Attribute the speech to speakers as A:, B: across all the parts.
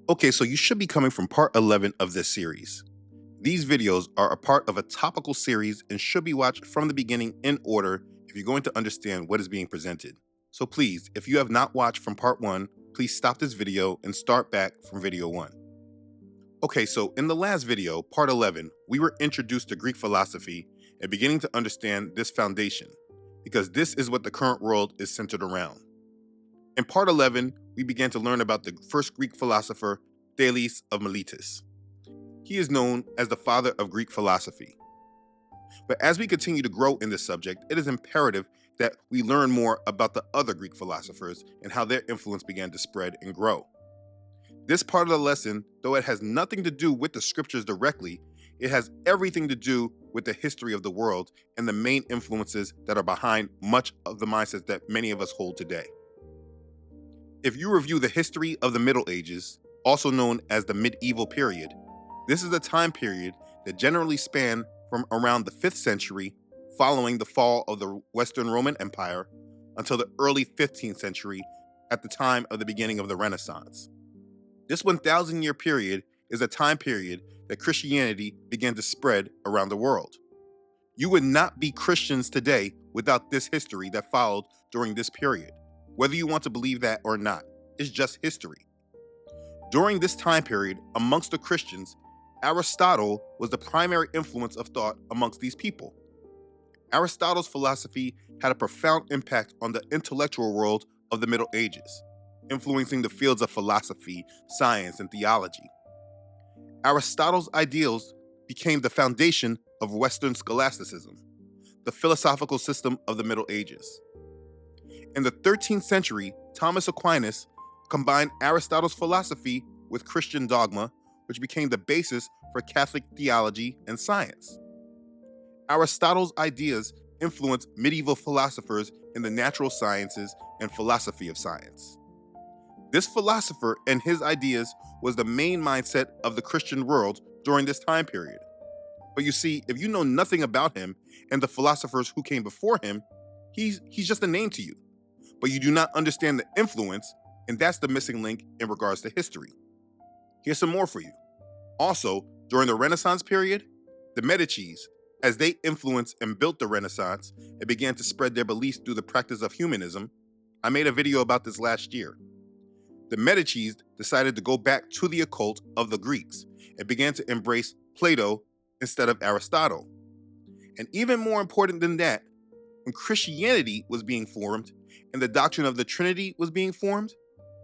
A: Okay, so you should be coming from part 11 of this series. These videos are a part of a topical series and should be watched from the beginning in order if you're going to understand what is being presented. So please, if you have not watched from part 1, please stop this video and start back from video 1. Okay, so in the last video, part 11, we were introduced to Greek philosophy and beginning to understand this foundation, because this is what the current world is centered around. In part 11, we began to learn about the first Greek philosopher, Thales of Miletus. He is known as the father of Greek philosophy. But as we continue to grow in this subject, it is imperative that we learn more about the other Greek philosophers and how their influence began to spread and grow. This part of the lesson, though it has nothing to do with the scriptures directly, it has everything to do with the history of the world and the main influences that are behind much of the mindsets that many of us hold today. If you review the history of the Middle Ages, also known as the medieval period, this is a time period that generally spanned from around the 5th century following the fall of the Western Roman Empire until the early 15th century at the time of the beginning of the Renaissance. This 1,000-year period is a time period that Christianity began to spread around the world. You would not be Christians today without this history that followed during this period. Whether you want to believe that or not, it's just history. During this time period, amongst the Christians, Aristotle was the primary influence of thought amongst these people. Aristotle's philosophy had a profound impact on the intellectual world of the Middle Ages, influencing the fields of philosophy, science, and theology. Aristotle's ideals became the foundation of Western scholasticism, the philosophical system of the Middle Ages. In the 13th century, Thomas Aquinas combined Aristotle's philosophy with Christian dogma, which became the basis for Catholic theology and science. Aristotle's ideas influenced medieval philosophers in the natural sciences and philosophy of science. This philosopher and his ideas was the main mindset of the Christian world during this time period. But you see, if you know nothing about him and the philosophers who came before him, he's just a name to you. But you do not understand the influence, and that's the missing link in regards to history. Here's some more for you. Also, during the Renaissance period, the Medicis, as they influenced and built the Renaissance and began to spread their beliefs through the practice of humanism, I made a video about this last year. The Medicis decided to go back to the occult of the Greeks and began to embrace Plato instead of Aristotle. And even more important than that, when Christianity was being formed and the doctrine of the Trinity was being formed,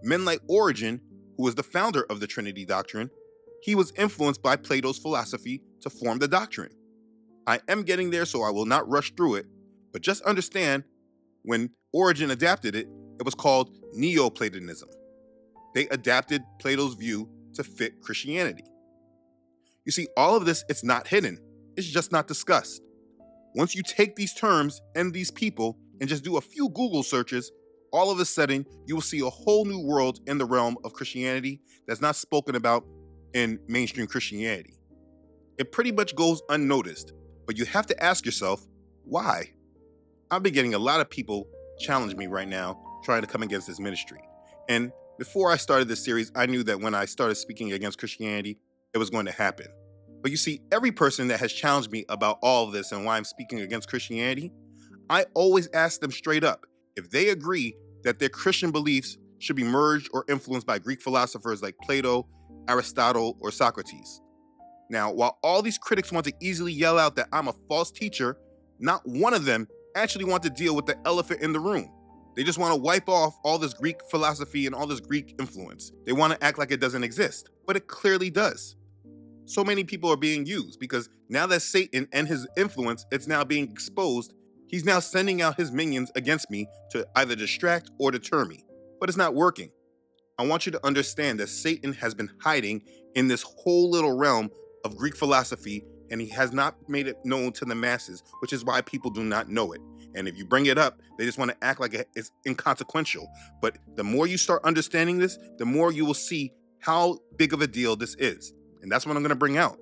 A: men like Origen, who was the founder of the Trinity doctrine, he was influenced by Plato's philosophy to form the doctrine. I am getting there, so I will not rush through it, but just understand when Origen adapted it, it was called Neoplatonism. They adapted Plato's view to fit Christianity. You see, all of this, it's not hidden. It's just not discussed. Once you take these terms and these people and just do a few Google searches, all of a sudden, you will see a whole new world in the realm of Christianity that's not spoken about in mainstream Christianity. It pretty much goes unnoticed, but you have to ask yourself, why? I've been getting a lot of people challenge me right now trying to come against this ministry. And before I started this series, I knew that when I started speaking against Christianity, it was going to happen. But you see, every person that has challenged me about all of this and why I'm speaking against Christianity, I always ask them straight up if they agree that their Christian beliefs should be merged or influenced by Greek philosophers like Plato, Aristotle, or Socrates. Now, while all these critics want to easily yell out that I'm a false teacher, not one of them actually want to deal with the elephant in the room. They just want to wipe off all this Greek philosophy and all this Greek influence. They want to act like it doesn't exist, but it clearly does. So many people are being used because now that Satan and his influence, it's now being exposed, he's now sending out his minions against me to either distract or deter me. But it's not working. I want you to understand that Satan has been hiding in this whole little realm of Greek philosophy, and he has not made it known to the masses, which is why people do not know it. And if you bring it up, they just want to act like it's inconsequential. But the more you start understanding this, the more you will see how big of a deal this is. And that's what I'm going to bring out.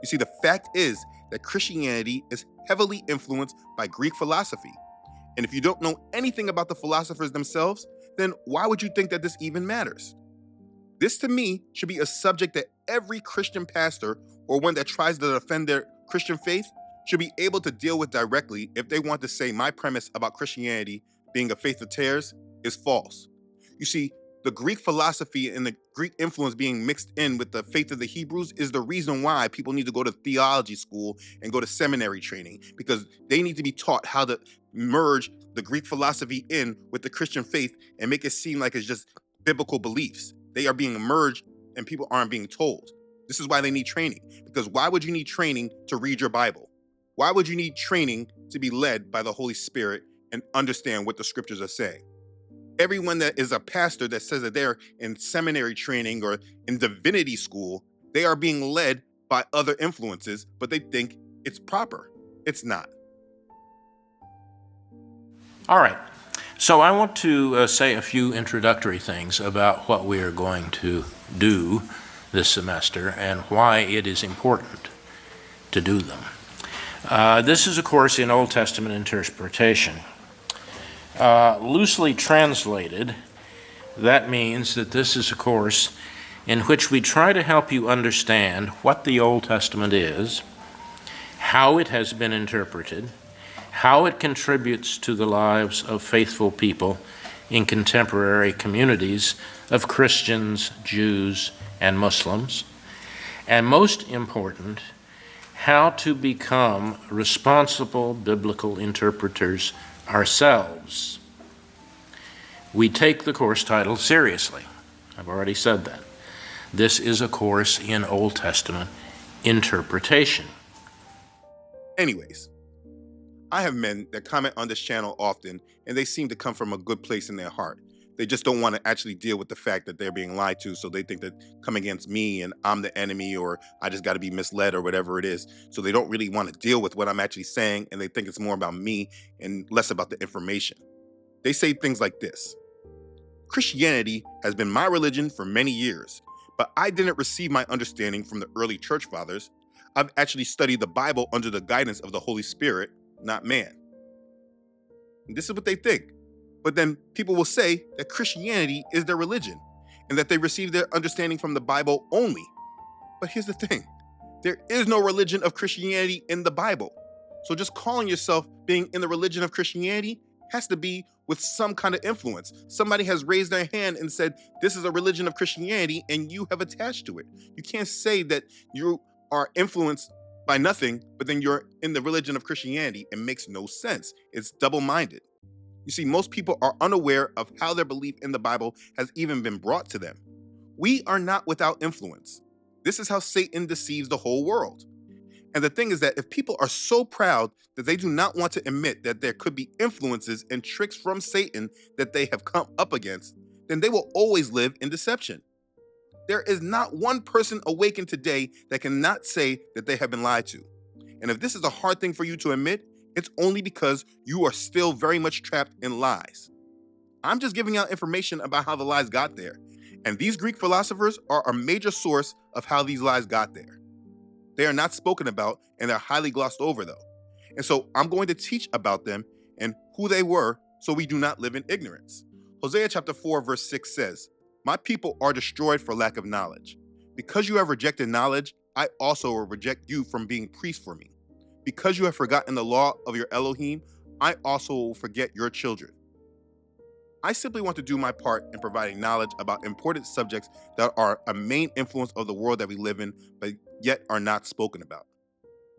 A: You see, the fact is that Christianity is heavily influenced by Greek philosophy. And if you don't know anything about the philosophers themselves, then why would you think that this even matters? This to me should be a subject that every Christian pastor or one that tries to defend their Christian faith should be able to deal with directly if they want to say my premise about Christianity being a faith of tares is false. You see, the Greek philosophy and the Greek influence being mixed in with the faith of the Hebrews is the reason why people need to go to theology school and go to seminary training, because they need to be taught how to merge the Greek philosophy in with the Christian faith and make it seem like it's just biblical beliefs. They are being merged and people aren't being told. This is why they need training. Because why would you need training to read your Bible? Why would you need training to be led by the Holy Spirit and understand what the scriptures are saying? Everyone that is a pastor that says that they're in seminary training or in divinity school, they are being led by other influences, but they think it's proper. It's not.
B: All right. So I want to say a few introductory things about what we are going to do this semester and why it is important to do them. This is a course in Old Testament interpretation. Loosely translated, that means that this is a course in which we try to help you understand what the Old Testament is, how it has been interpreted, how it contributes to the lives of faithful people in contemporary communities of Christians, Jews, and Muslims, and most important, how to become responsible biblical interpreters ourselves. We take the course title seriously. I've already said that. This is a course in Old Testament interpretation.
A: Anyways, I have men that comment on this channel often, and they seem to come from a good place in their heart. They just don't want to actually deal with the fact that they're being lied to, so they think that come against me and I'm the enemy, or I just got to be misled, or whatever it is. So they don't really want to deal with what I'm actually saying, and they think it's more about me and less about the information. They say things like this: Christianity has been my religion for many years, but I didn't receive my understanding from the early church fathers. I've actually studied the Bible under the guidance of the Holy Spirit, not man. And this is what they think. But then people will say that Christianity is their religion and that they receive their understanding from the Bible only. But here's the thing: there is no religion of Christianity in the Bible. So just calling yourself being in the religion of Christianity has to be with some kind of influence. Somebody has raised their hand and said, this is a religion of Christianity, and you have attached to it. You can't say that you are influenced by nothing, but then you're in the religion of Christianity. It makes no sense. It's double-minded. You see, most people are unaware of how their belief in the Bible has even been brought to them. We are not without influence. This is how Satan deceives the whole world. And the thing is that if people are so proud that they do not want to admit that there could be influences and tricks from Satan that they have come up against, then they will always live in deception. There is not one person awakened today that cannot say that they have been lied to. And if this is a hard thing for you to admit, it's only because you are still very much trapped in lies. I'm just giving out information about how the lies got there. And these Greek philosophers are a major source of how these lies got there. They are not spoken about, and they're highly glossed over, though. And so I'm going to teach about them and who they were so we do not live in ignorance. Hosea chapter 4, verse 6 says, "My people are destroyed for lack of knowledge. Because you have rejected knowledge, I also will reject you from being priest for me. Because you have forgotten the law of your Elohim, I also will forget your children." I simply want to do my part in providing knowledge about important subjects that are a main influence of the world that we live in, but yet are not spoken about.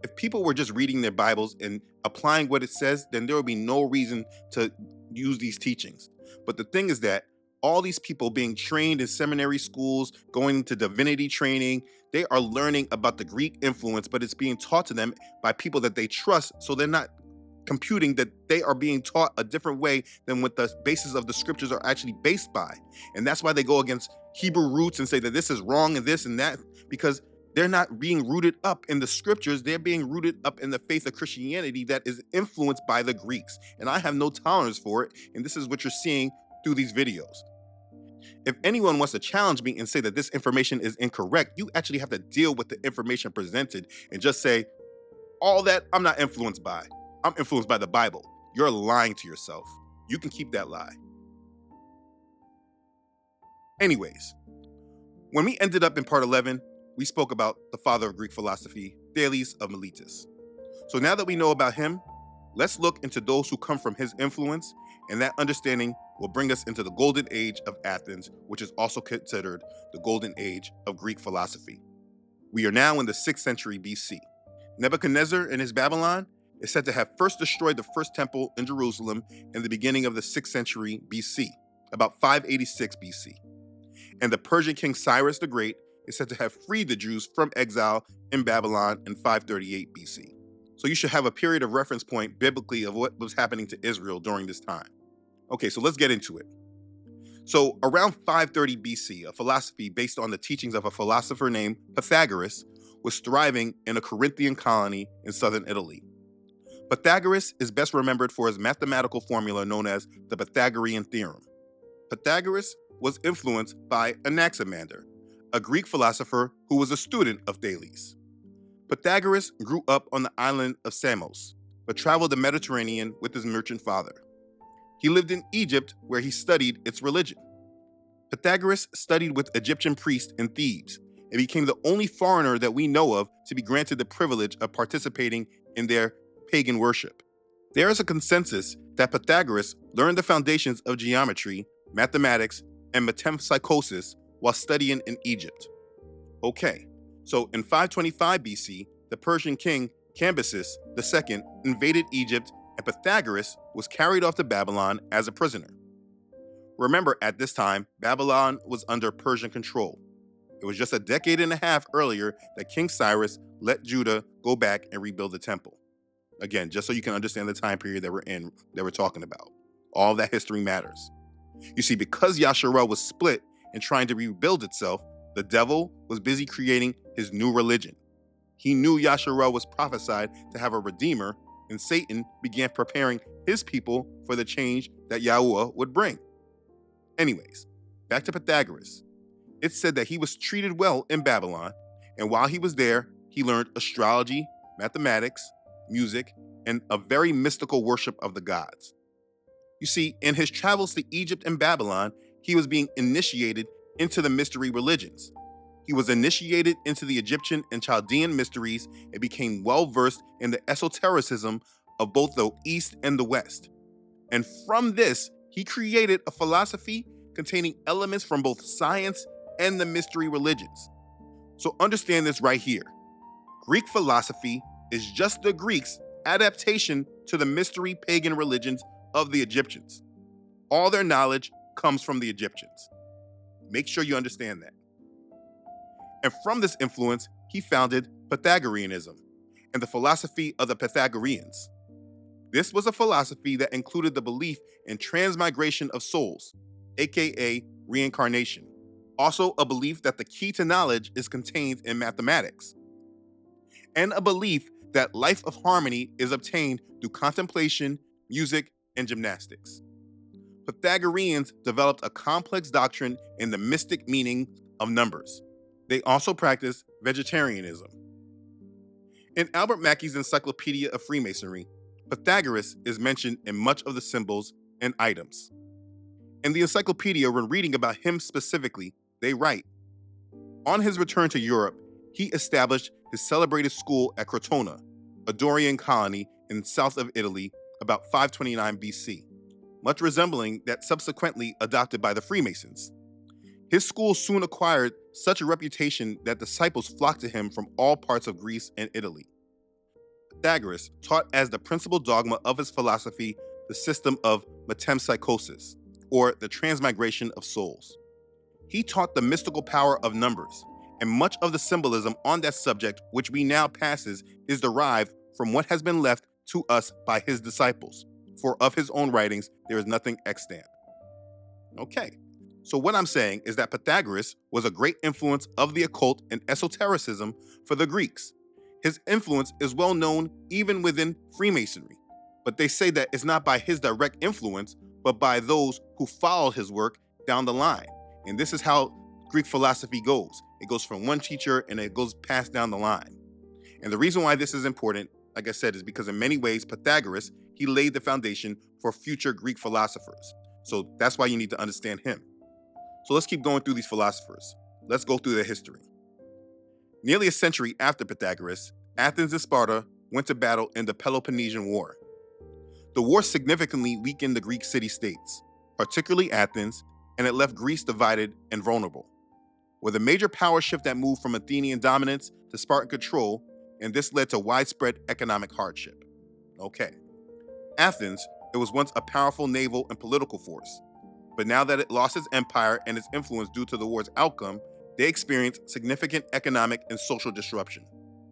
A: If people were just reading their Bibles and applying what it says, then there would be no reason to use these teachings. But the thing is that all these people being trained in seminary schools, going to divinity training, they are learning about the Greek influence, but it's being taught to them by people that they trust, so they're not computing that they are being taught a different way than what the basis of the scriptures are actually based by. And that's why they go against Hebrew roots and say that this is wrong and this and that, because they're not being rooted up in the scriptures. They're being rooted up in the faith of Christianity that is influenced by the Greeks. And I have no tolerance for it. And this is what you're seeing through these videos. If anyone wants to challenge me and say that this information is incorrect, you actually have to deal with the information presented and just say, all that I'm not influenced by. I'm influenced by the Bible. You're lying to yourself. You can keep that lie. Anyways, When we ended up in part 11, we spoke about the father of Greek philosophy, Thales of Miletus. So now that we know about him, let's look into those who come from his influence, and that understanding will bring us into the golden age of Athens, which is also considered the golden age of Greek philosophy. We are now in the 6th century BC. Nebuchadnezzar in his Babylon is said to have first destroyed the first temple in Jerusalem in the beginning of the 6th century BC, about 586 BC. And the Persian king Cyrus the Great is said to have freed the Jews from exile in Babylon in 538 BC. So you should have a period of reference point biblically of what was happening to Israel during this time. Okay, so let's get into it. So around 530 BC, a philosophy based on the teachings of a philosopher named Pythagoras was thriving in a Corinthian colony in southern Italy. Pythagoras is best remembered for his mathematical formula known as the Pythagorean theorem. Pythagoras was influenced by Anaximander, a Greek philosopher who was a student of Thales. Pythagoras grew up on the island of Samos, but traveled the Mediterranean with his merchant father. He lived in Egypt, where he studied its religion. Pythagoras studied with Egyptian priests in Thebes and became the only foreigner that we know of to be granted the privilege of participating in their pagan worship. There is a consensus that Pythagoras learned the foundations of geometry, mathematics, and metempsychosis while studying in Egypt. Okay, so in 525 BC, the Persian king Cambyses II invaded Egypt, and Pythagoras was carried off to Babylon as a prisoner. Remember, at this time, Babylon was under Persian control. It was just a decade and a half earlier that King Cyrus let Judah go back and rebuild the temple. Again, just so you can understand the time period that we're talking about. All that history matters. You see, because Yasharah was split and trying to rebuild itself, the devil was busy creating his new religion. He knew Yasharah was prophesied to have a redeemer, and Satan began preparing his people for the change that Yahuwah would bring. Anyways, back to Pythagoras. It's said that he was treated well in Babylon, and while he was there, he learned astrology, mathematics, music, and a very mystical worship of the gods. You see, in his travels to Egypt and Babylon, he was being initiated into the mystery religions. He was initiated into the Egyptian and Chaldean mysteries and became well-versed in the esotericism of both the East and the West. And from this, he created a philosophy containing elements from both science and the mystery religions. So understand this right here. Greek philosophy is just the Greeks' adaptation to the mystery pagan religions of the Egyptians. All their knowledge comes from the Egyptians. Make sure you understand that. And from this influence, he founded Pythagoreanism and the philosophy of the Pythagoreans. This was a philosophy that included the belief in transmigration of souls, aka reincarnation. Also, a belief that the key to knowledge is contained in mathematics. And a belief that life of harmony is obtained through contemplation, music, and gymnastics. Pythagoreans developed a complex doctrine in the mystic meaning of numbers. They also practiced vegetarianism. In Albert Mackey's Encyclopedia of Freemasonry, Pythagoras is mentioned in much of the symbols and items. In the encyclopedia, when reading about him specifically, they write, on his return to Europe, he established his celebrated school at Crotona, a Dorian colony in south of Italy, about 529 BC, much resembling that subsequently adopted by the Freemasons. His school soon acquired such a reputation that disciples flocked to him from all parts of Greece and Italy. Pythagoras taught as the principal dogma of his philosophy the system of metempsychosis, or the transmigration of souls. He taught the mystical power of numbers, and much of the symbolism on that subject which we now passes is derived from what has been left to us by his disciples, for of his own writings there is nothing extant. Okay, so what I'm saying is that Pythagoras was a great influence of the occult and esotericism for the Greeks. His influence is well known even within Freemasonry, but they say that it's not by his direct influence, but by those who followed his work down the line. And this is how Greek philosophy goes. It goes from one teacher and it goes passed down the line. And the reason why this is important, like I said, is because in many ways, Pythagoras, he laid the foundation for future Greek philosophers. So that's why you need to understand him. So let's keep going through these philosophers. let's go through the history. Nearly a century after Pythagoras, Athens and Sparta went to battle in the Peloponnesian War. The war significantly weakened the Greek city-states, particularly Athens, and it left Greece divided and vulnerable. With a major power shift that moved from Athenian dominance to Spartan control, and this led to widespread economic hardship. Okay. Athens, it was once a powerful naval and political force, but now that it lost its empire and its influence due to the war's outcome, they experienced significant economic and social disruption.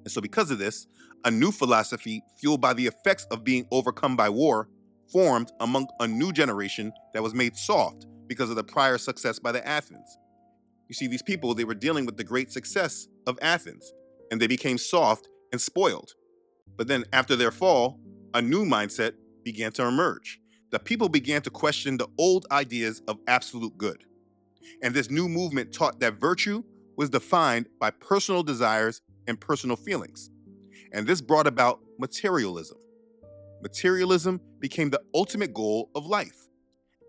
A: And so because of this, a new philosophy fueled by the effects of being overcome by war formed among a new generation that was made soft because of the prior success by the Athens. You see, these people, they were dealing with the great success of Athens, and they became soft and spoiled. But then after their fall, a new mindset began to emerge. The people began to question the old ideas of absolute good. And this new movement taught that virtue was defined by personal desires and personal feelings. And this brought about materialism. Materialism became the ultimate goal of life.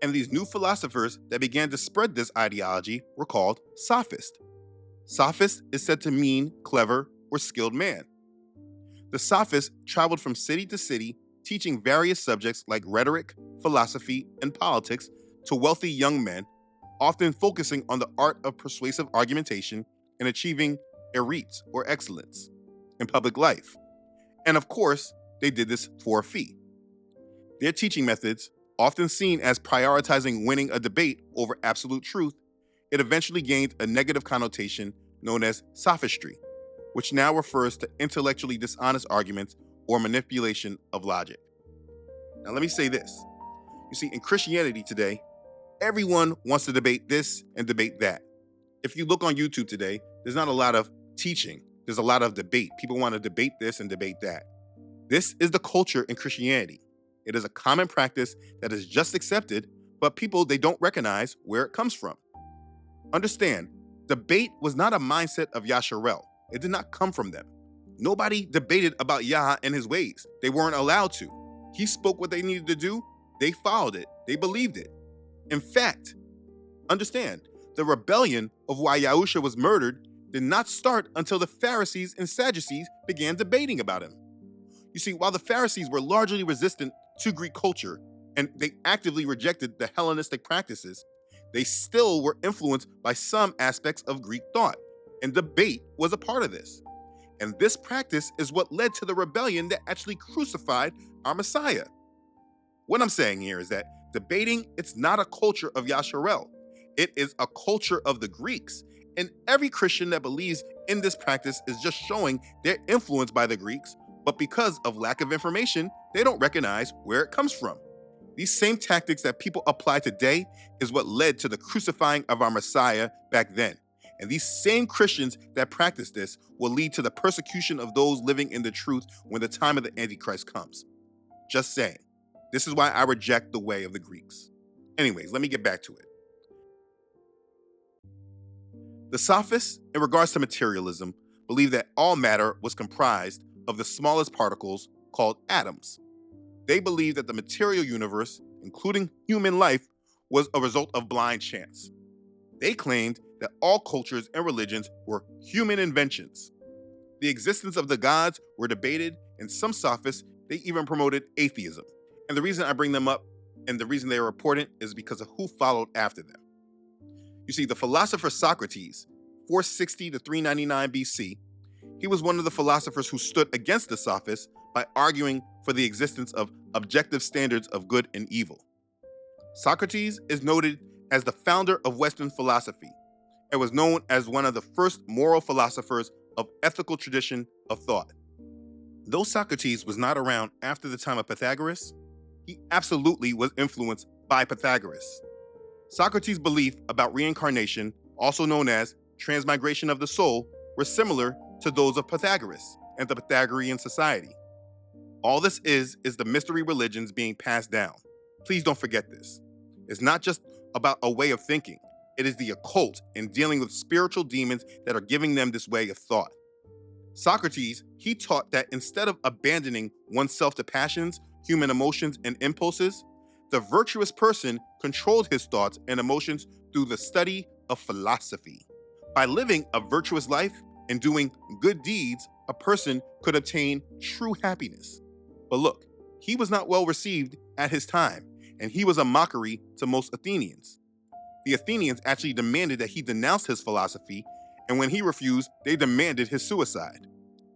A: And these new philosophers that began to spread this ideology were called Sophists. Sophist is said to mean clever or skilled man. The Sophists traveled from city to city, teaching various subjects like rhetoric, philosophy, and politics to wealthy young men, often focusing on the art of persuasive argumentation and achieving érit or excellence in public life. And of course, they did this for a fee. Their teaching methods, often seen as prioritizing winning a debate over absolute truth, it eventually gained a negative connotation known as sophistry, which now refers to intellectually dishonest arguments or manipulation of logic. Now, let me say this. You see, in Christianity today, everyone wants to debate this and debate that. If you look on YouTube today, there's not a lot of teaching. There's a lot of debate. People want to debate this and debate that. This is the culture in Christianity. It is a common practice that is just accepted, but people, they don't recognize where it comes from. Understand, debate was not a mindset of Yasharel. It did not come from them. Nobody debated about Yah and his ways. They weren't allowed to. He spoke what they needed to do. They followed it. They believed it. In fact, understand, the rebellion of why Yahusha was murdered did not start until the Pharisees and Sadducees began debating about him. You see, while the Pharisees were largely resistant to Greek culture and they actively rejected the Hellenistic practices, they still were influenced by some aspects of Greek thought, and debate was a part of this. And this practice is what led to the rebellion that actually crucified our Messiah. What I'm saying here is that debating, it's not a culture of Yasharel. It is a culture of the Greeks. And every Christian that believes in this practice is just showing they're influenced by the Greeks, but because of lack of information, they don't recognize where it comes from. These same tactics that people apply today is what led to the crucifying of our Messiah back then. And these same Christians that practice this will lead to the persecution of those living in the truth when the time of the Antichrist comes. Just saying. This is why I reject the way of the Greeks. Anyways, let me get back to it. The Sophists, in regards to materialism, believed that all matter was comprised of the smallest particles called atoms. They believed that the material universe, including human life, was a result of blind chance. They claimed that all cultures and religions were human inventions. The existence of the gods were debated, and some Sophists, they even promoted atheism. And the reason I bring them up and the reason they are important is because of who followed after them. You see, the philosopher Socrates, 460 to 399 BC, he was one of the philosophers who stood against the Sophists by arguing for the existence of objective standards of good and evil. Socrates is noted as the founder of Western philosophy and was known as one of the first moral philosophers of ethical tradition of thought. Though Socrates was not around after the time of Pythagoras, he absolutely was influenced by Pythagoras. Socrates' belief about reincarnation, also known as transmigration of the soul, were similar to those of Pythagoras and the Pythagorean society. All this is the mystery religions being passed down. Please don't forget this. It's not just about a way of thinking. It is the occult and dealing with spiritual demons that are giving them this way of thought. Socrates, he taught that instead of abandoning oneself to passions, human emotions, and impulses, the virtuous person controlled his thoughts and emotions through the study of philosophy. By living a virtuous life and doing good deeds, a person could obtain true happiness. But look, he was not well received at his time, and he was a mockery to most Athenians. The Athenians actually demanded that he denounce his philosophy, and when he refused, they demanded his suicide.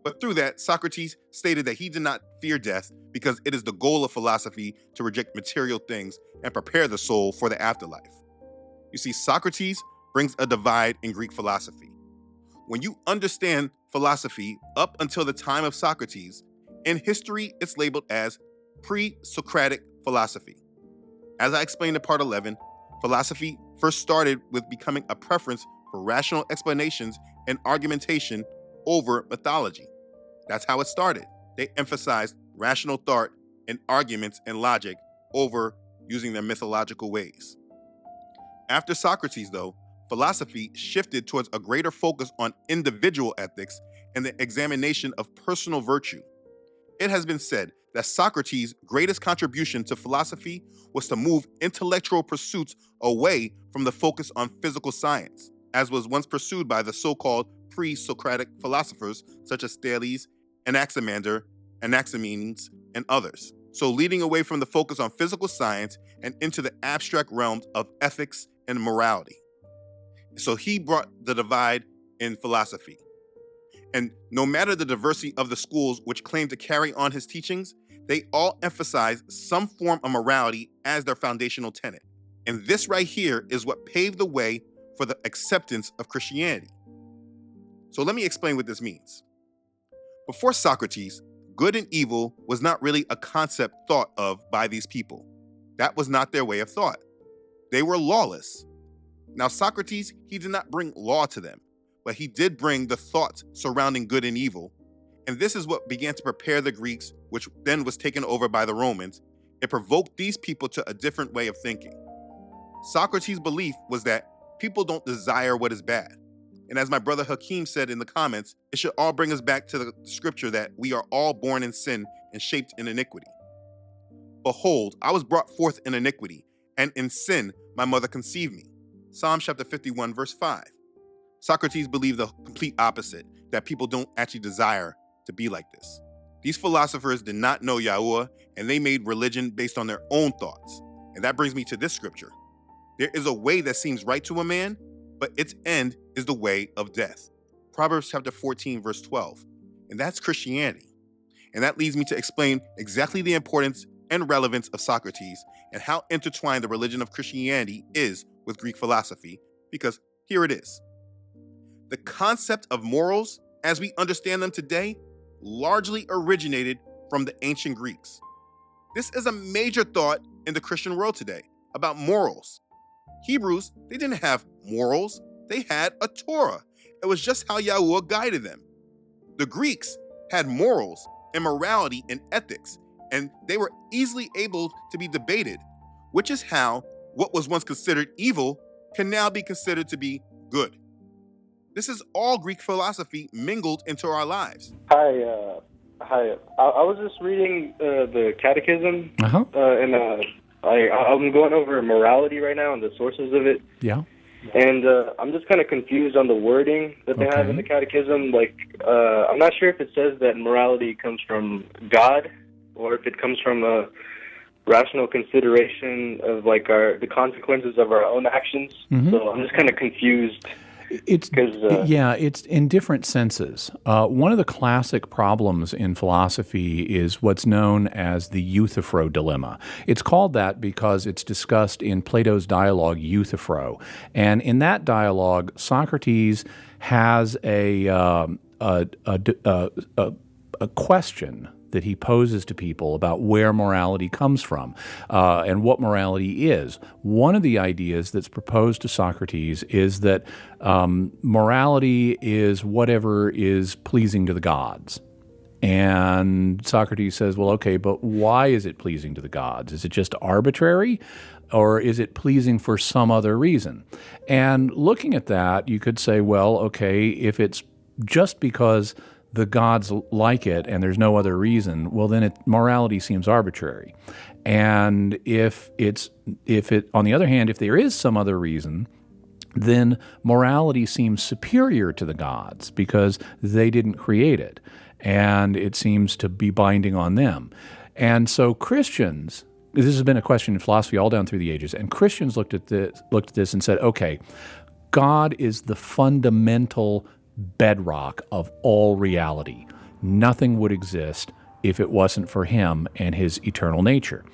A: But through that, Socrates stated that he did not fear death because it is the goal of philosophy to reject material things and prepare the soul for the afterlife. You see, Socrates brings a divide in Greek philosophy. When you understand philosophy up until the time of Socrates, in history it's labeled as pre-Socratic philosophy. As I explained in part 11, philosophy first started with becoming a preference for rational explanations and argumentation over mythology. That's how it started. They emphasized rational thought and arguments and logic over using their mythological ways. After Socrates, though, philosophy shifted towards a greater focus on individual ethics and the examination of personal virtue. It has been said that Socrates' greatest contribution to philosophy was to move intellectual pursuits away from the focus on physical science, as was once pursued by the so-called pre-Socratic philosophers such as Thales, Anaximander, Anaximenes, and others. So leading away from the focus on physical science and into the abstract realms of ethics and morality. So he brought the divide in philosophy. And no matter the diversity of the schools which claim to carry on his teachings, they all emphasize some form of morality as their foundational tenet. And this right here is what paved the way for the acceptance of Christianity. So let me explain what this means. Before Socrates, good and evil was not really a concept thought of by these people. That was not their way of thought. They were lawless. Now, Socrates, he did not bring law to them, but he did bring the thought surrounding good and evil. And this is what began to prepare the Greeks, which then was taken over by the Romans. It provoked these people to a different way of thinking. Socrates' belief was that people don't desire what is bad. And as my brother Hakeem said in the comments, it should all bring us back to the scripture that we are all born in sin and shaped in iniquity. Behold, I was brought forth in iniquity, and in sin my mother conceived me. Psalm chapter 51, verse 5. Socrates believed the complete opposite, that people don't actually desire to be like this. These philosophers did not know Yahuwah, and they made religion based on their own thoughts. And that brings me to this scripture. There is a way that seems right to a man, but its end is the way of death. Proverbs chapter 14, verse 12. And that's Christianity. And that leads me to explain exactly the importance and relevance of Socrates and how intertwined the religion of Christianity is with Greek philosophy, because here it is. The concept of morals, as we understand them today, largely originated from the ancient Greeks. This is a major thought in the Christian world today about morals. Hebrews, they didn't have morals, they had a Torah. It was just how Yahuwah guided them. The Greeks had morals and morality and ethics, and they were easily able to be debated, which is how what was once considered evil can now be considered to be good. This is all Greek philosophy mingled into our lives.
C: Hi. I was just reading the Catechism, and I'm going over morality right now and the sources of it.
D: Yeah.
C: And I'm just kind of confused on the wording that they have in the Catechism. Like, I'm not sure if it says that morality comes from God or if it comes from a rational consideration of like the consequences of our own actions. Mm-hmm. So I'm just kind of confused.
D: It's in different senses. One of the classic problems in philosophy is what's known as the Euthyphro dilemma. It's called that because it's discussed in Plato's dialogue Euthyphro, and in that dialogue, Socrates has a question that he poses to people about where morality comes from and what morality is. One of the ideas that's proposed to Socrates is that morality is whatever is pleasing to the gods. And Socrates says, well, okay, but why is it pleasing to the gods? Is it just arbitrary, or is it pleasing for some other reason? And looking at that, you could say, well, okay, if it's just because the gods like it and there's no other reason, well, then morality seems arbitrary. And if on the other hand, if there is some other reason, then morality seems superior to the gods because they didn't create it, and it seems to be binding on them. And so Christians, this has been a question in philosophy all down through the ages, and Christians looked at this and said, okay, God is the fundamental bedrock of all reality. Nothing would exist if it wasn't for him and his eternal nature.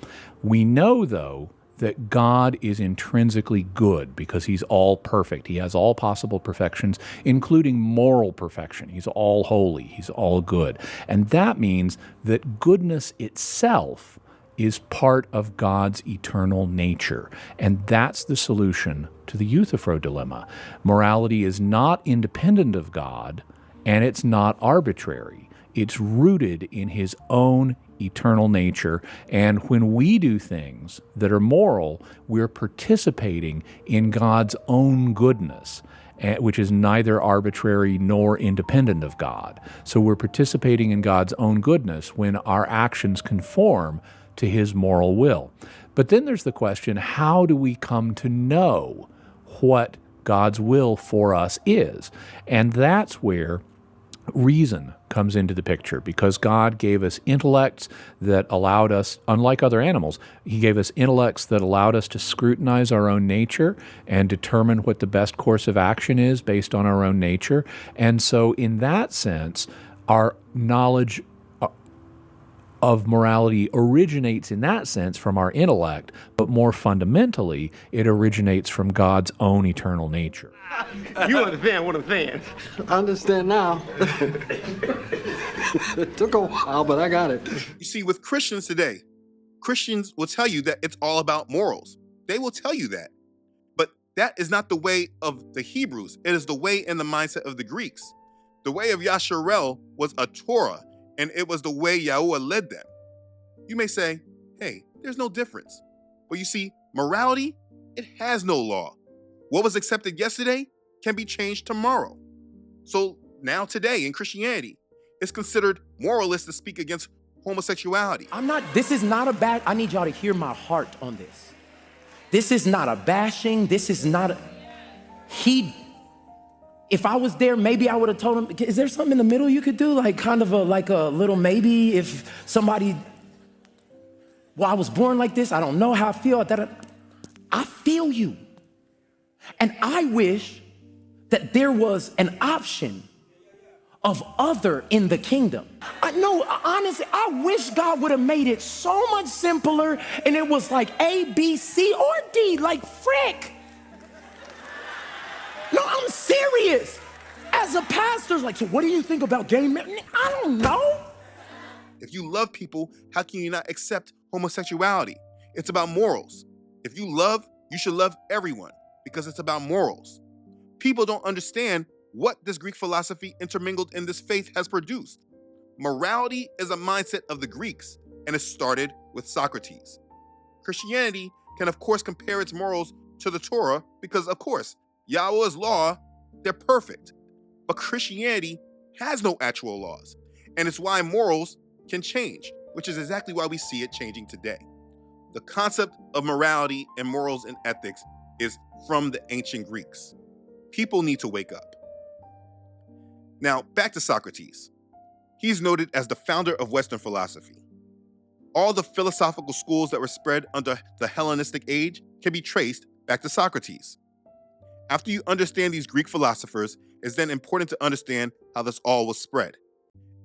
D: We know, though, that God is intrinsically good because he's all perfect. He has all possible perfections, including moral perfection. He's all holy. He's all good. And that means that goodness itself is part of God's eternal nature. And that's the solution to the Euthyphro dilemma. Morality is not independent of God, and it's not arbitrary. It's rooted in his own eternal nature. And when we do things that are moral, we're participating in God's own goodness, which is neither arbitrary nor independent of God. So we're participating in God's own goodness when our actions conform to his moral will. But then there's the question, how do we come to know what God's will for us is? And that's where reason comes into the picture, because God gave us intellects that allowed us, unlike other animals, he gave us intellects that allowed us to scrutinize our own nature and determine what the best course of action is based on our own nature. And so in that sense, our knowledge of morality originates in that sense from our intellect, but more fundamentally, it originates from God's own eternal nature.
E: You understand what I'm saying?
F: I understand now. It took a while, but I got it.
A: You see, with Christians today, Christians will tell you that it's all about morals. They will tell you that. But that is not the way of the Hebrews. It is the way and the mindset of the Greeks. The way of Yasharel was a Torah, and it was the way Yahweh led them. You may say, hey, there's no difference. But you see, morality, it has no law. What was accepted yesterday can be changed tomorrow. So now today in Christianity, it's considered moralist to speak against homosexuality.
G: This is not a bad, I need y'all to hear my heart on this. This is not a bashing, this is not a, if I was there, maybe I would have told him, is there something in the middle you could do? Like kind of like a little maybe if somebody, well, I was born like this, I don't know how I feel. I feel you. And I wish that there was an option of other in the kingdom. Honestly, I wish God would have made it so much simpler and it was like A, B, C, or D, like frick. No, I'm serious. As a pastor, like, so what do you think about gay men? I don't know.
A: If you love people, how can you not accept homosexuality? It's about morals. If you love, you should love everyone because it's about morals. People don't understand what this Greek philosophy intermingled in this faith has produced. Morality is a mindset of the Greeks, and it started with Socrates. Christianity can, of course, compare its morals to the Torah because, of course, Yahweh's law, they're perfect. But Christianity has no actual laws, and it's why morals can change, which is exactly why we see it changing today. The concept of morality and morals and ethics is from the ancient Greeks. People need to wake up. Now, back to Socrates. He's noted as the founder of Western philosophy. All the philosophical schools that were spread under the Hellenistic age can be traced back to Socrates. After you understand these Greek philosophers, it's then important to understand how this all was spread.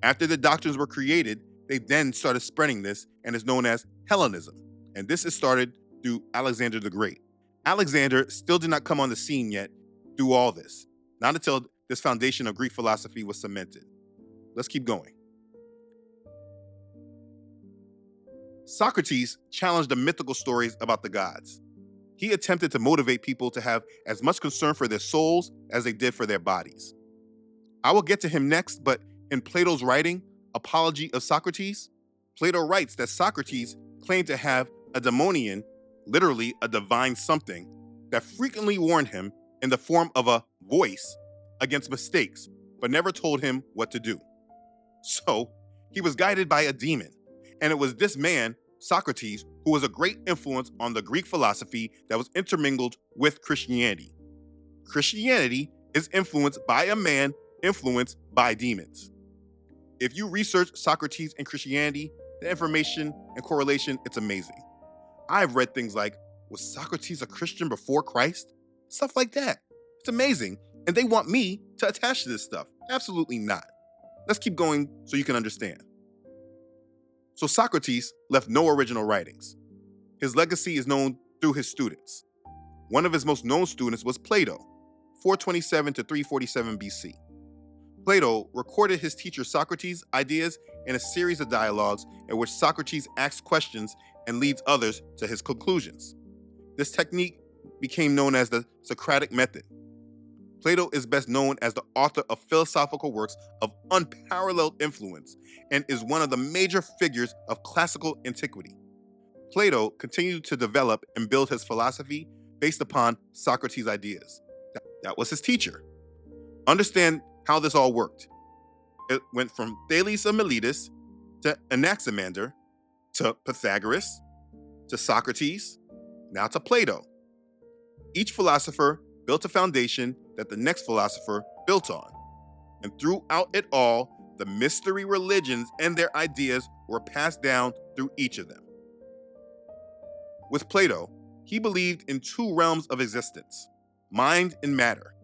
A: After the doctrines were created, they then started spreading this and is known as Hellenism. And this is started through Alexander the Great. Alexander still did not come on the scene yet through all this, not until this foundation of Greek philosophy was cemented. Let's keep going. Socrates challenged the mythical stories about the gods. He attempted to motivate people to have as much concern for their souls as they did for their bodies. I will get to him next, but in Plato's writing, Apology of Socrates, Plato writes that Socrates claimed to have a daemonion, literally a divine something, that frequently warned him in the form of a voice against mistakes, but never told him what to do. So he was guided by a demon, and it was this man, Socrates, who was a great influence on the Greek philosophy that was intermingled with Christianity. Christianity is influenced by a man influenced by demons. If you research Socrates and Christianity, the information and correlation, it's amazing. I've read things like, was Socrates a Christian before Christ? Stuff like that. It's amazing. And they want me to attach to this stuff. Absolutely not. Let's keep going so you can understand. So Socrates left no original writings. His legacy is known through his students. One of his most known students was Plato, 427 to 347 BC. Plato recorded his teacher Socrates' ideas in a series of dialogues in which Socrates asks questions and leads others to his conclusions. This technique became known as the Socratic method. Plato is best known as the author of philosophical works of unparalleled influence and is one of the major figures of classical antiquity. Plato continued to develop and build his philosophy based upon Socrates' ideas. That was his teacher. Understand how this all worked. It went from Thales of Miletus to Anaximander to Pythagoras to Socrates, now to Plato. Each philosopher built a foundation that the next philosopher built on. And throughout it all, the mystery religions and their ideas were passed down through each of them. With Plato, he believed in two realms of existence, mind and matter.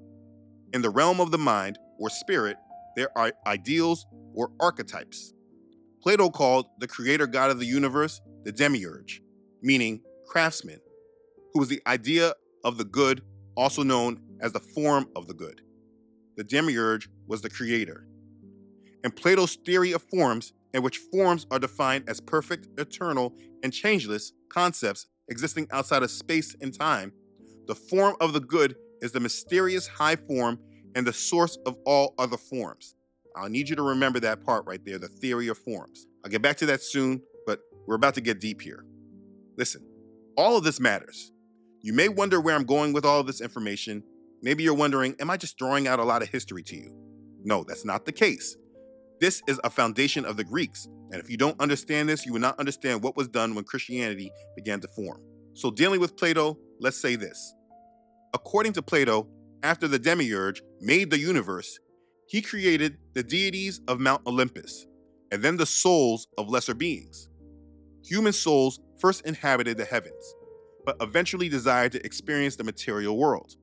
A: In the realm of the mind, or spirit, there are ideals or archetypes. Plato called the creator god of the universe the demiurge, meaning craftsman, who was the idea of the good, also known as the form of the good. The demiurge was the creator. In Plato's theory of forms, in which forms are defined as perfect, eternal, and changeless concepts existing outside of space and time, the form of the good is the mysterious high form and the source of all other forms. I'll need you to remember that part right there, the theory of forms. I'll get back to that soon, but we're about to get deep here. Listen, all of this matters. You may wonder where I'm going with all of this information. Maybe you're wondering, am I just throwing out a lot of history to you? No, that's not the case. This is a foundation of the Greeks, and if you don't understand this, you will not understand what was done when Christianity began to form. So dealing with Plato, let's say this. According to Plato, after the demiurge made the universe, he created the deities of Mount Olympus, and then the souls of lesser beings. Human souls first inhabited the heavens, but eventually desired to experience the material world.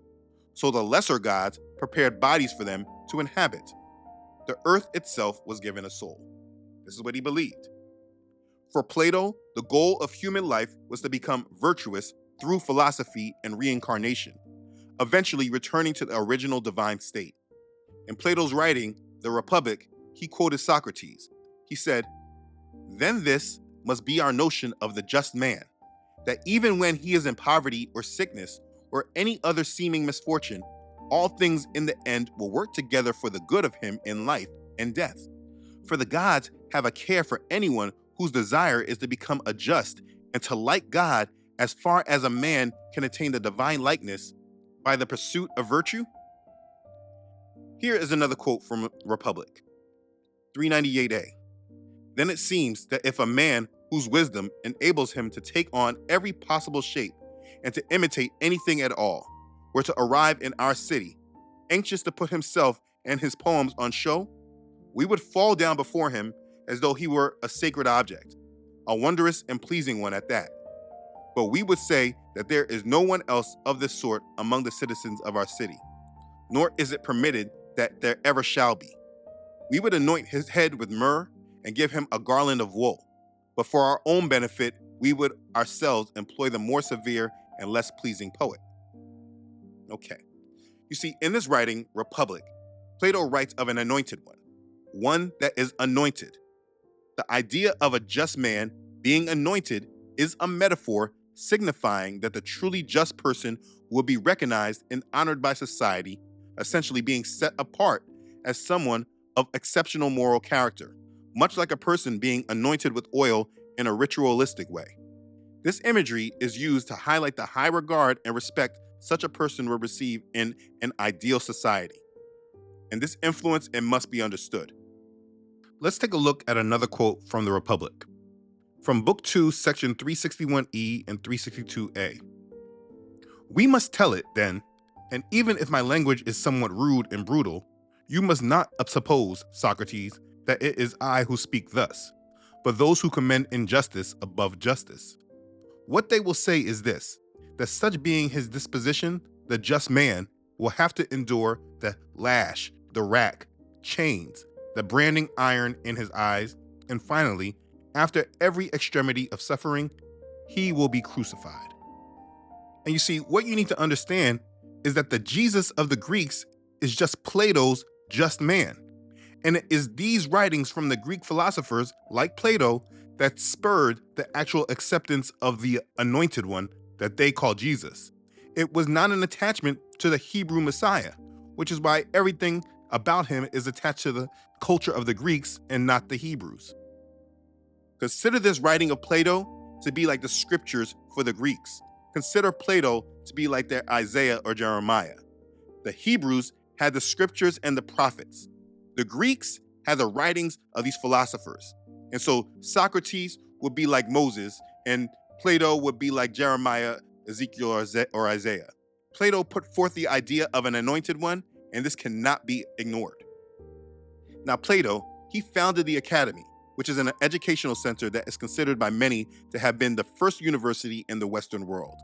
A: So the lesser gods prepared bodies for them to inhabit. The earth itself was given a soul. This is what he believed. For Plato, the goal of human life was to become virtuous through philosophy and reincarnation, eventually returning to the original divine state. In Plato's writing, The Republic, he quoted Socrates. He said, "Then this must be our notion of the just man, that even when he is in poverty or sickness or any other seeming misfortune, all things in the end will work together for the good of him in life and death. For the gods have a care for anyone whose desire is to become a just and to like God as far as a man can attain the divine likeness by the pursuit of virtue." Here is another quote from Republic, 398a. "Then it seems that if a man whose wisdom enables him to take on every possible shape and to imitate anything at all, were to arrive in our city, anxious to put himself and his poems on show, we would fall down before him as though he were a sacred object, a wondrous and pleasing one at that. But we would say that there is no one else of this sort among the citizens of our city, nor is it permitted that there ever shall be. We would anoint his head with myrrh and give him a garland of wool, but for our own benefit, we would ourselves employ the more severe and less pleasing poet." Okay. You see, in this writing, Republic, Plato writes of an anointed one that is anointed. The idea of a just man being anointed is a metaphor signifying that the truly just person will be recognized and honored by society, essentially being set apart as someone of exceptional moral character, much like a person being anointed with oil in a ritualistic way. This imagery is used to highlight the high regard and respect such a person will receive in an ideal society. And this influence, it must be understood. Let's take a look at another quote from the Republic. From Book 2, Section 361E and 362A. "We must tell it, then, And even if my language is somewhat rude and brutal, you must not suppose, Socrates, that it is I who speak thus, but those who commend injustice above justice. What they will say is this, that such being his disposition, the just man will have to endure the lash, the rack, chains, the branding iron in his eyes, and finally, after every extremity of suffering, he will be crucified. And you see, what you need to understand is that the Jesus of the Greeks is just Plato's just man. And it is these writings from the Greek philosophers, like Plato, that spurred the actual acceptance of the anointed one that they call Jesus. It was not an attachment to the Hebrew Messiah, which is why everything about him is attached to the culture of the Greeks and not the Hebrews. Consider this writing of Plato to be like the scriptures for the Greeks. Consider Plato to be like their Isaiah or Jeremiah. The Hebrews had the scriptures and the prophets. The Greeks had the writings of these philosophers. And so Socrates would be like Moses, and Plato would be like Jeremiah, Ezekiel, or Isaiah. Plato put forth the idea of an anointed one, and this cannot be ignored. Now, Plato, he founded the Academy, which is an educational center that is considered by many to have been the first university in the Western world.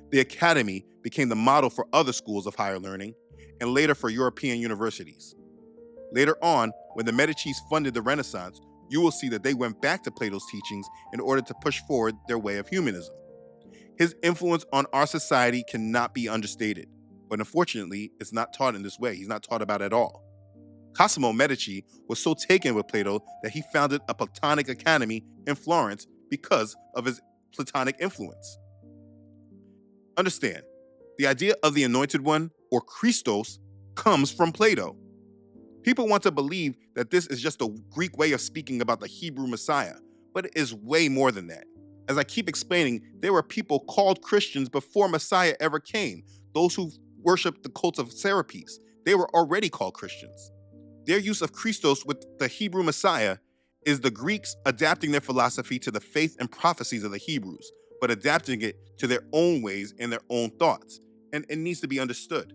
A: The Academy became the model for other schools of higher learning, and later for European universities. Later on, when the Medicis funded the Renaissance, you will see that they went back to Plato's teachings in order to push forward their way of humanism. His influence on our society cannot be understated, but unfortunately, it's not taught in this way. He's not taught about it at all. Cosimo Medici was so taken with Plato that he founded a Platonic academy in Florence because of his Platonic influence. Understand, the idea of the anointed one, or Christos, comes from Plato. People want to believe that this is just a Greek way of speaking about the Hebrew Messiah, but it is way more than that. As I keep explaining, there were people called Christians before Messiah ever came. Those who worshiped the cult of Serapis, they were already called Christians. Their use of Christos with the Hebrew Messiah is the Greeks adapting their philosophy to the faith and prophecies of the Hebrews, but adapting it to their own ways and their own thoughts, and it needs to be understood.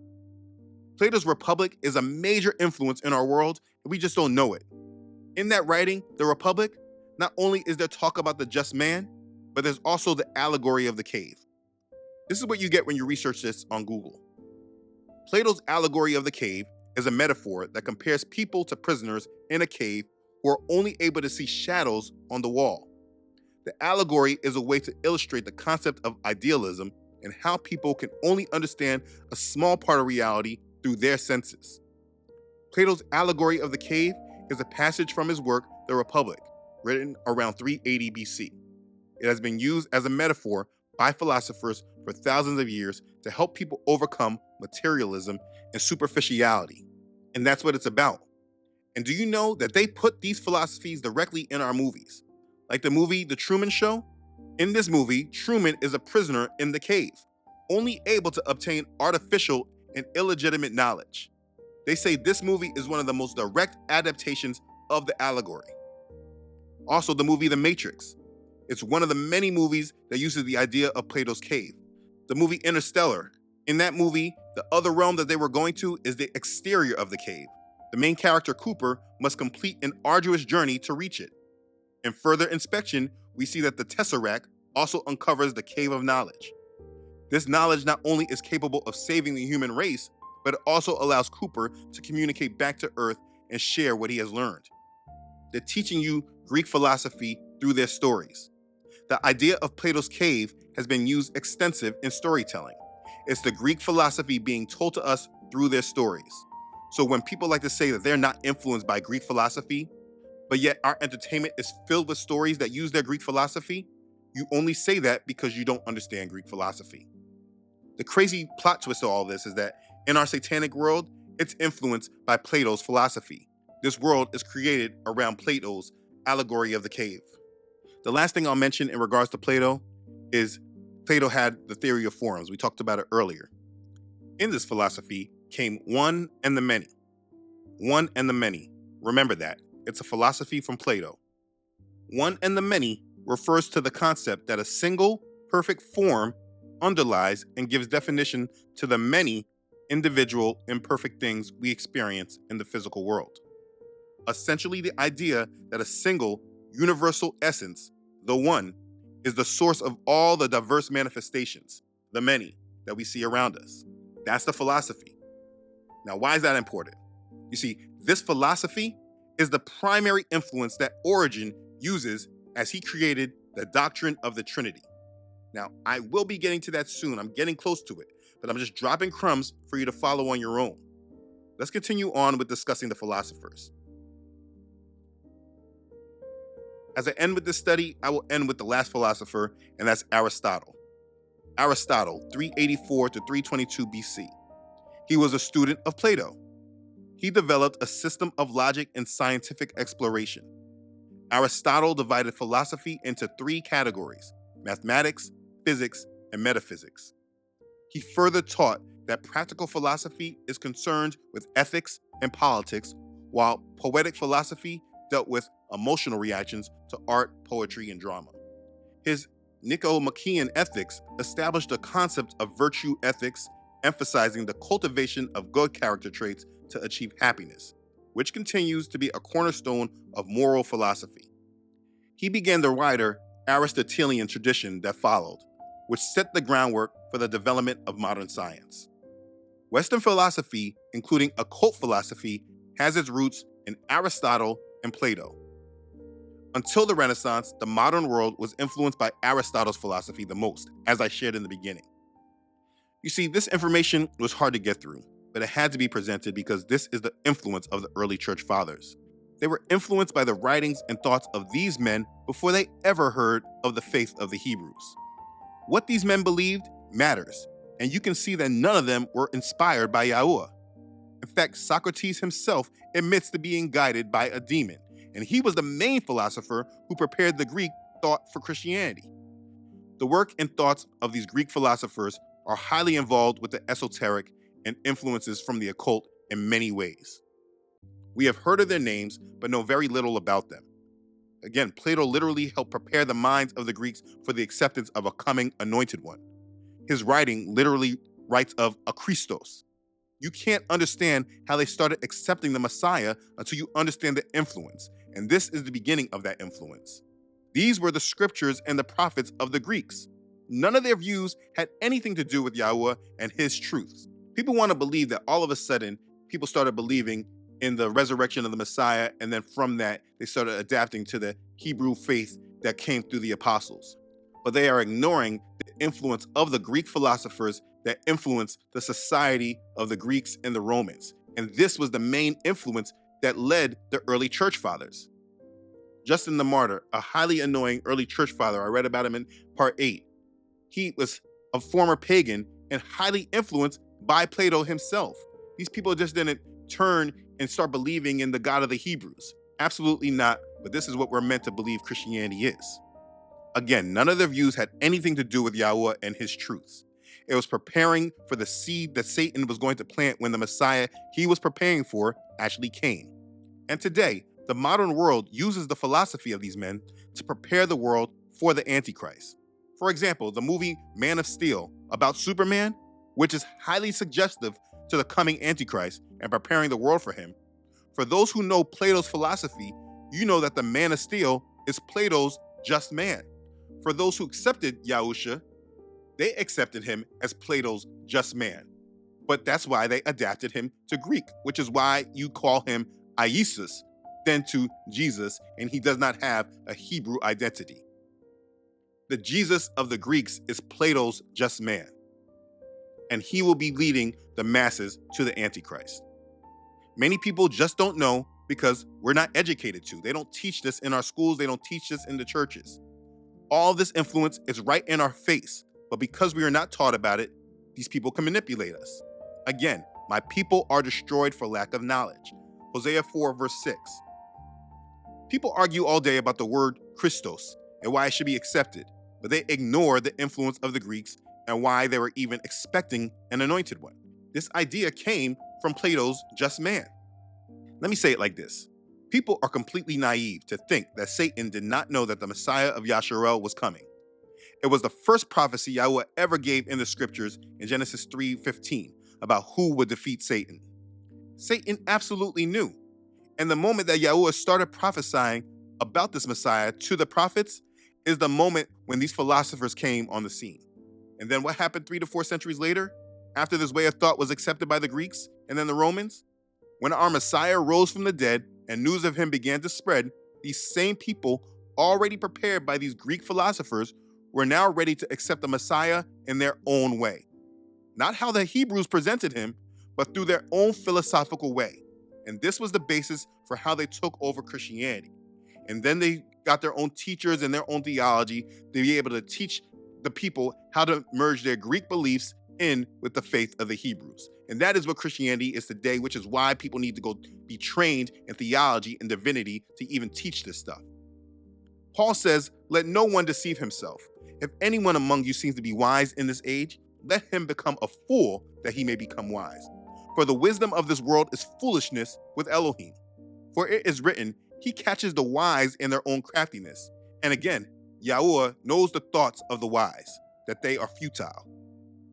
A: Plato's Republic is a major influence in our world, and we just don't know it. In that writing, The Republic, not only is there talk about the just man, but there's also the allegory of the cave. This is what you get when you research this on Google. Plato's allegory of the cave is a metaphor that compares people to prisoners in a cave who are only able to see shadows on the wall. The allegory is a way to illustrate the concept of idealism and how people can only understand a small part of reality through their senses. Plato's allegory of the cave is a passage from his work, The Republic, written around 380 BC. It has been used as a metaphor by philosophers for thousands of years to help people overcome materialism and superficiality. And that's what it's about. And do you know that they put these philosophies directly in our movies? Like the movie The Truman Show? In this movie, Truman is a prisoner in the cave, only able to obtain artificial and illegitimate knowledge. They say this movie is one of the most direct adaptations of the allegory. Also, the movie The Matrix. It's one of the many movies that uses the idea of Plato's cave. The movie Interstellar. In that movie, the other realm that they were going to is the exterior of the cave. The main character, Cooper, must complete an arduous journey to reach it. In further inspection, we see that the Tesseract also uncovers the cave of knowledge. This knowledge not only is capable of saving the human race, but it also allows Cooper to communicate back to Earth and share what he has learned. They're teaching you Greek philosophy through their stories. The idea of Plato's cave has been used extensive in storytelling. It's the Greek philosophy being told to us through their stories. So when people like to say that they're not influenced by Greek philosophy, but yet our entertainment is filled with stories that use their Greek philosophy, you only say that because you don't understand Greek philosophy. The crazy plot twist to all this is that in our satanic world, it's influenced by Plato's philosophy. This world is created around Plato's allegory of the cave. The last thing I'll mention in regards to Plato is Plato had the theory of forms. We talked about it earlier. In this philosophy came one and the many. One and the many. Remember that. It's a philosophy from Plato. One and the many refers to the concept that a single perfect form underlies and gives definition to the many individual, imperfect things we experience in the physical world. Essentially, the idea that a single, universal essence, the one, is the source of all the diverse manifestations, the many, that we see around us. That's the philosophy. Now, why is that important? You see, this philosophy is the primary influence that Origen uses as he created the doctrine of the Trinity. Now, I will be getting to that soon. I'm getting close to it, but I'm just dropping crumbs for you to follow on your own. Let's continue on with discussing the philosophers. As I end with this study, I will end with the last philosopher, and that's Aristotle. Aristotle, 384 to 322 BC. He was a student of Plato. He developed a system of logic and scientific exploration. Aristotle divided philosophy into three categories: mathematics, physics, and metaphysics. He further taught that practical philosophy is concerned with ethics and politics, while poetic philosophy dealt with emotional reactions to art, poetry, and drama. His Nicomachean ethics established a concept of virtue ethics, emphasizing the cultivation of good character traits to achieve happiness, which continues to be a cornerstone of moral philosophy. He began the wider Aristotelian tradition that followed, which set the groundwork for the development of modern science. Western philosophy, including occult philosophy, has its roots in Aristotle and Plato. Until the Renaissance, the modern world was influenced by Aristotle's philosophy the most, as I shared in the beginning. You see, this information was hard to get through, but it had to be presented because this is the influence of the early church fathers. They were influenced by the writings and thoughts of these men before they ever heard of the faith of the Hebrews. What these men believed matters, and you can see that none of them were inspired by Yahuwah. In fact, Socrates himself admits to being guided by a demon, and he was the main philosopher who prepared the Greek thought for Christianity. The work and thoughts of these Greek philosophers are highly involved with the esoteric and influences from the occult in many ways. We have heard of their names, but know very little about them. Again, Plato literally helped prepare the minds of the Greeks for the acceptance of a coming anointed one. His writing literally writes of a Christos. You can't understand how they started accepting the Messiah until you understand the influence, and this is the beginning of that influence. These were the scriptures and the prophets of the Greeks. None of their views had anything to do with Yahuwah and his truths. People want to believe that all of a sudden, people started believing in the resurrection of the Messiah, and then from that, they started adapting to the Hebrew faith that came through the apostles. But they are ignoring the influence of the Greek philosophers that influenced the society of the Greeks and the Romans. And this was the main influence that led the early church fathers. Justin the Martyr, a highly annoying early church father, I read about him in part 8. He was a former pagan and highly influenced by Plato himself. These people just didn't turn and start believing in the God of the Hebrews. Absolutely not, but this is what we're meant to believe Christianity is. Again, none of their views had anything to do with Yahuwah and his truths. It was preparing for the seed that Satan was going to plant when the Messiah he was preparing for actually came. And today, the modern world uses the philosophy of these men to prepare the world for the Antichrist. For example, the movie Man of Steel about Superman, which is highly suggestive to the coming Antichrist and preparing the world for him. For those who know Plato's philosophy, you know that the Man of Steel is Plato's just man. For those who accepted Yahusha, they accepted him as Plato's just man. But that's why they adapted him to Greek, which is why you call him Iesus, then to Jesus, and he does not have a Hebrew identity. The Jesus of the Greeks is Plato's just man, and he will be leading the masses to the Antichrist. Many people just don't know because we're not educated to. They don't teach this in our schools. They don't teach this in the churches. All this influence is right in our face, but because we are not taught about it, these people can manipulate us. Again, my people are destroyed for lack of knowledge. Hosea 4 verse 6. People argue all day about the word Christos and why it should be accepted, but they ignore the influence of the Greeks and why they were even expecting an anointed one. This idea came from Plato's just man. Let me say it like this. People are completely naive to think that Satan did not know that the Messiah of Yasharel was coming. It was the first prophecy Yahweh ever gave in the scriptures in Genesis 3:15 about who would defeat Satan. Satan absolutely knew. And the moment that Yahuwah started prophesying about this Messiah to the prophets is the moment when these philosophers came on the scene. And then what happened 3 to 4 centuries later, after this way of thought was accepted by the Greeks and then the Romans? When our Messiah rose from the dead and news of him began to spread, these same people, already prepared by these Greek philosophers, were now ready to accept the Messiah in their own way. Not how the Hebrews presented him, but through their own philosophical way. And this was the basis for how they took over Christianity. And then they got their own teachers and their own theology to be able to teach the people how to merge their Greek beliefs in with the faith of the Hebrews. And that is what Christianity is today, which is why people need to go be trained in theology and divinity to even teach this stuff. Paul says, "Let no one deceive himself. If anyone among you seems to be wise in this age, let him become a fool that he may become wise. For the wisdom of this world is foolishness with Elohim. For it is written, he catches the wise in their own craftiness." And again, Yahuwah knows the thoughts of the wise, that they are futile.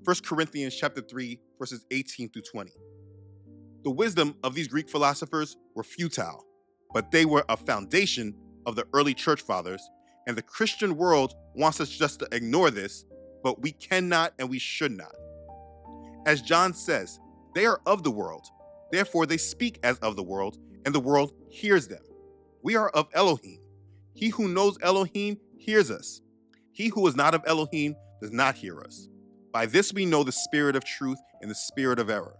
A: 1 Corinthians chapter 3, verses 18 through 20. The wisdom of these Greek philosophers were futile, but they were a foundation of the early church fathers, and the Christian world wants us just to ignore this, but we cannot and we should not. As John says, they are of the world, therefore they speak as of the world, and the world hears them. We are of Elohim. He who knows Elohim hears us. He who is not of Elohim does not hear us. By this we know the spirit of truth and the spirit of error.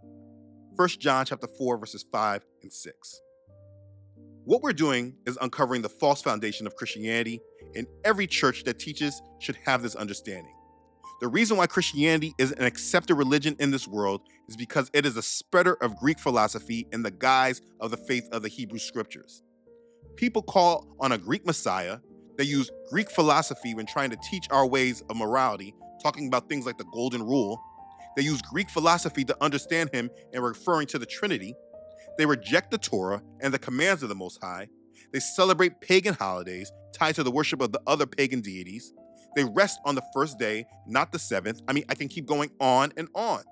A: 1 John chapter 4, verses 5 and 6. What we're doing is uncovering the false foundation of Christianity, and every church that teaches should have this understanding. The reason why Christianity is an accepted religion in this world is because it is a spreader of Greek philosophy in the guise of the faith of the Hebrew scriptures. People call on a Greek Messiah. They use Greek philosophy when trying to teach our ways of morality, talking about things like the golden rule. They use Greek philosophy to understand him and referring to the Trinity. They reject the Torah and the commands of the Most High. They celebrate pagan holidays tied to the worship of the other pagan deities. They rest on the first day, not the seventh. I can keep going on and on.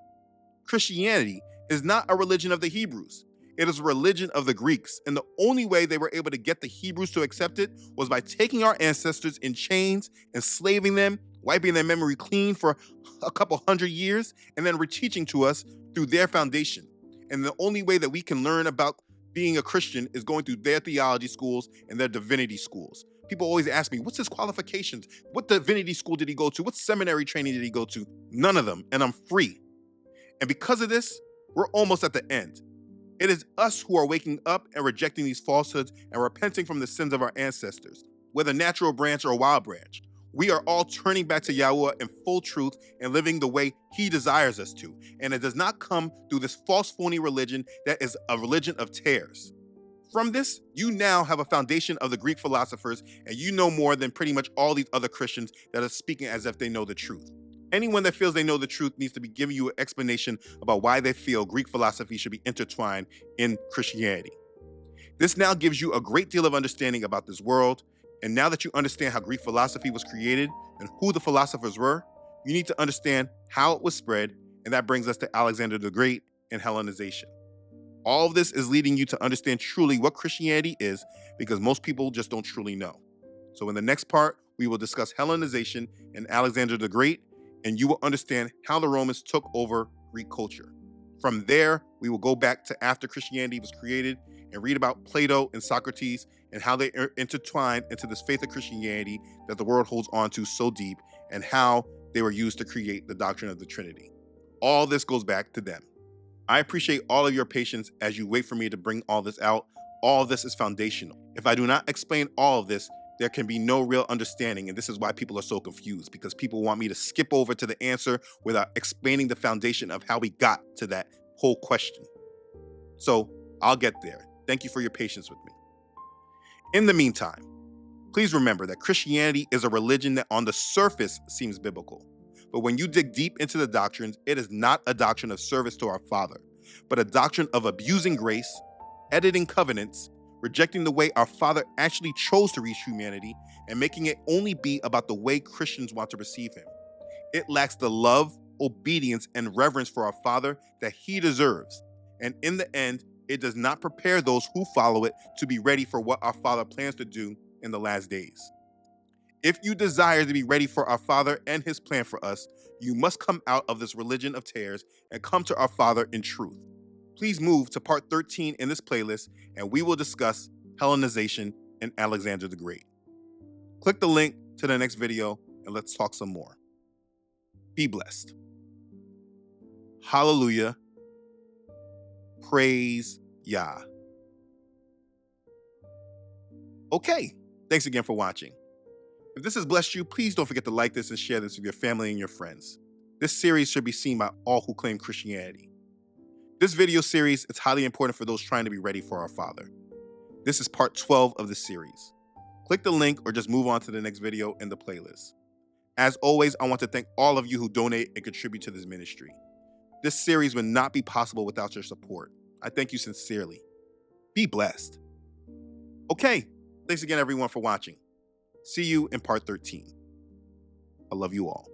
A: Christianity is not a religion of the Hebrews. It is a religion of the Greeks, and the only way they were able to get the Hebrews to accept it was by taking our ancestors in chains, enslaving them, wiping their memory clean for a couple hundred years, and then reteaching to us through their foundation. And the only way that we can learn about being a Christian is going through their theology schools and their divinity schools. People always ask me, what's his qualifications? What divinity school did he go to? What seminary training did he go to? None of them, and I'm free. And because of this, we're almost at the end. It is us who are waking up and rejecting these falsehoods and repenting from the sins of our ancestors, whether natural branch or wild branch. We are all turning back to Yahuwah in full truth and living the way he desires us to. And it does not come through this false, phony religion that is a religion of tares. From this, you now have a foundation of the Greek philosophers, and you know more than pretty much all these other Christians that are speaking as if they know the truth. Anyone that feels they know the truth needs to be giving you an explanation about why they feel Greek philosophy should be intertwined in Christianity. This now gives you a great deal of understanding about this world. And now that you understand how Greek philosophy was created and who the philosophers were, you need to understand how it was spread, and that brings us to Alexander the Great and Hellenization. All of this is leading you to understand truly what Christianity is, because most people just don't truly know. So in the next part, we will discuss Hellenization and Alexander the Great, and you will understand how the Romans took over Greek culture. From there, we will go back to after Christianity was created and read about Plato and Socrates and how they intertwined into this faith of Christianity that the world holds on to so deep, and how they were used to create the doctrine of the Trinity. All this goes back to them. I appreciate all of your patience as you wait for me to bring all this out. All of this is foundational. If I do not explain all of this, there can be no real understanding, and this is why people are so confused, because people want me to skip over to the answer without explaining the foundation of how we got to that whole question. So I'll get there. Thank you for your patience with me. In the meantime, please remember that Christianity is a religion that on the surface seems biblical. But when you dig deep into the doctrines, it is not a doctrine of service to our Father, but a doctrine of abusing grace, editing covenants, rejecting the way our Father actually chose to reach humanity, and making it only be about the way Christians want to receive him. It lacks the love, obedience and reverence for our Father that He deserves. And in the end, it does not prepare those who follow it to be ready for what our Father plans to do in the last days. If you desire to be ready for our Father and His plan for us, you must come out of this religion of tares and come to our Father in truth. Please move to part 13 in this playlist, and we will discuss Hellenization and Alexander the Great. Click the link to the next video and let's talk some more. Be blessed. Hallelujah. Praise Yah. Okay, thanks again for watching. If this has blessed you, please don't forget to like this and share this with your family and your friends. This series should be seen by all who claim Christianity. This video series is highly important for those trying to be ready for our Father. This is part 12 of the series. Click the link or just move on to the next video in the playlist. As always, I want to thank all of you who donate and contribute to this ministry. This series would not be possible without your support. I thank you sincerely. Be blessed. Okay, thanks again everyone for watching. See you in part 13. I love you all.